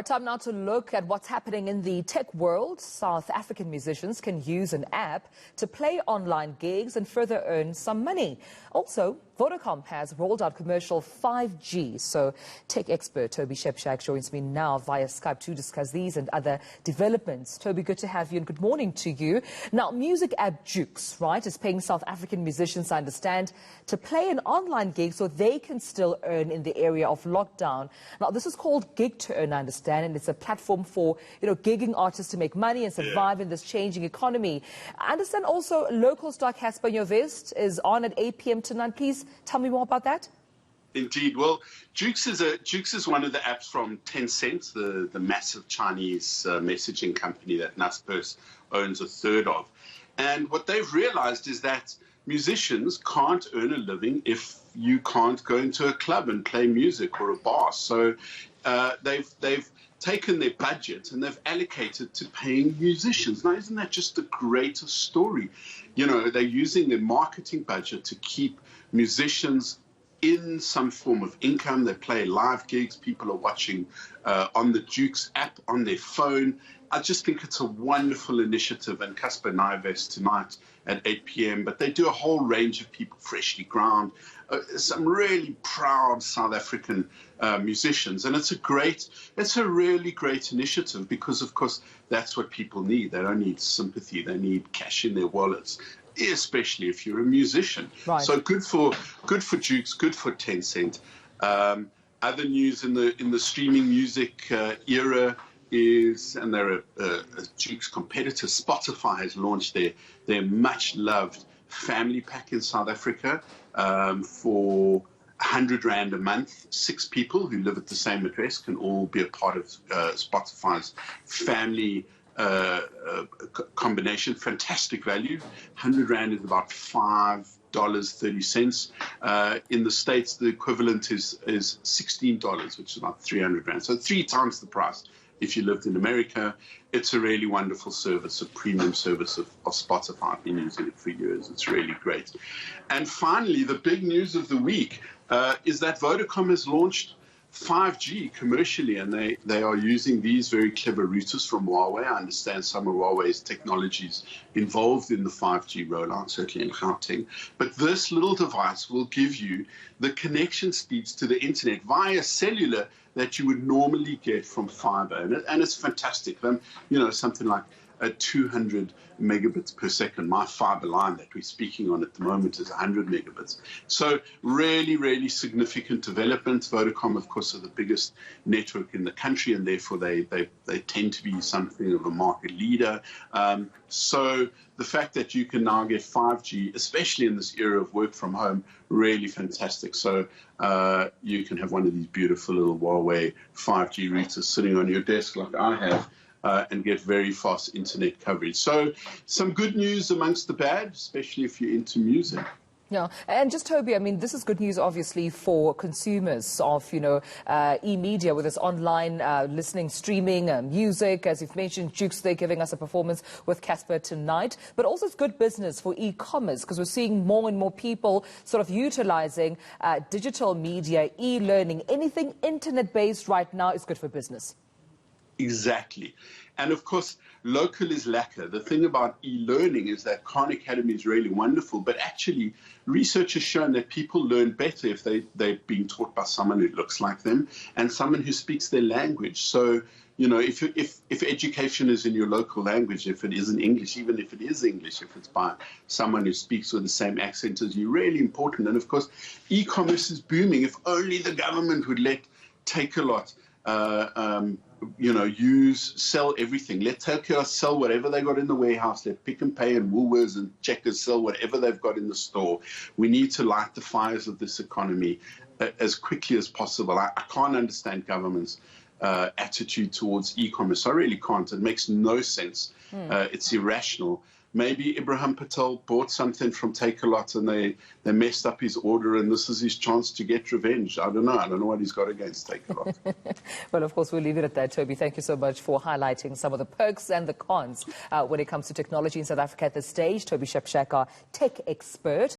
Time now to look at what's happening in the tech world. South African musicians can use an app to play online gigs and further earn some money. Also, Vodacom has rolled out commercial 5G. So tech expert Toby Shapshak joins me now via Skype to discuss these and other developments. Toby, good to have you and good morning to you. Now, music app Jukes, right, is paying South African musicians, I understand, to play an online gig so they can still earn in the area of lockdown. Now, this is called Gig to Earn, I understand, and it's a platform for, gigging artists to make money and survive in this changing economy. I understand also local star Casper Nyovest is on at 8 p.m. tonight. Please tell me more about that. Indeed. Well, Jukes is one of the apps from Tencent, the massive Chinese messaging company that Naspers owns a third of. And what they've realized is that musicians can't earn a living if you can't go into a club and play music or a bar. So they've taken their budget and they've allocated to paying musicians. Now, isn't that just the greatest story? They're using their marketing budget to keep musicians in some form of income. They play live gigs. People are watching on the Jukes app on their phone. I just think it's a wonderful initiative, and Casper Nyovest tonight at 8 p.m. But they do a whole range of people, Freshlyground, some really proud South African musicians. And it's a really great initiative because, of course, that's what people need. They don't need sympathy. They need cash in their wallets, especially if you're a musician. Right. So good for Jukes, good for Tencent. Other news in the streaming music era is, and they're a Jukes competitor, Spotify has launched their much-loved family pack in South Africa for 100 Rand a month. 6 people who live at the same address can all be a part of Spotify's family combination. Fantastic value. 100 Rand is about $5.30. In the States, the equivalent is $16, which is about 300 Rand. So 3 times the price. If you lived in America, it's a really wonderful service, a premium service of Spotify. I've been using it for years. It's really great. And finally, the big news of the week is that Vodacom has launched 5G commercially, and they are using these very clever routers from Huawei. I understand some of Huawei's technologies involved in the 5G rollout, certainly in Gauteng. But this little device will give you the connection speeds to the internet via cellular that you would normally get from fiber. And it's fantastic. Something like 200 megabits per second. My fiber line that we're speaking on at the moment is 100 megabits. So really, really significant development. Vodacom, of course, are the biggest network in the country, and therefore they tend to be something of a market leader. So the fact that you can now get 5G, especially in this era of work from home, really fantastic. So you can have one of these beautiful little Huawei 5G routers sitting on your desk like I have, and get very fast internet coverage. So some good news amongst the bad, especially if you're into music. Yeah, and just Toby, I mean, this is good news, obviously, for consumers of, e-media, whether it's online listening, streaming, music. As you've mentioned, Jukes, they're giving us a performance with Casper tonight. But also it's good business for e-commerce, because we're seeing more and more people sort of utilizing digital media, e-learning. Anything internet-based right now is good for business. Exactly. And of course, local is lacquer. The thing about e-learning is that Khan Academy is really wonderful, but actually research has shown that people learn better if they're being taught by someone who looks like them and someone who speaks their language. So, if education is in your local language, if it isn't English, even if it is English, if it's by someone who speaks with the same accent as you, really important. And of course, e-commerce is booming. If only the government would let Takealot sell everything. Let Takealot sell whatever they got in the warehouse. Let Pick and Pay and Woolworths and Checkers sell whatever they've got in the store. We need to light the fires of this economy as quickly as possible. I can't understand government's attitude towards e-commerce. I really can't. It makes no sense. It's irrational. Maybe Ibrahim Patel bought something from Takealot and they messed up his order, and this is his chance to get revenge. I don't know what he's got against Takealot. Well, of course, we'll leave it at that, Toby. Thank you so much for highlighting some of the perks and the cons when it comes to technology in South Africa at this stage. Toby Shapshak, our tech expert.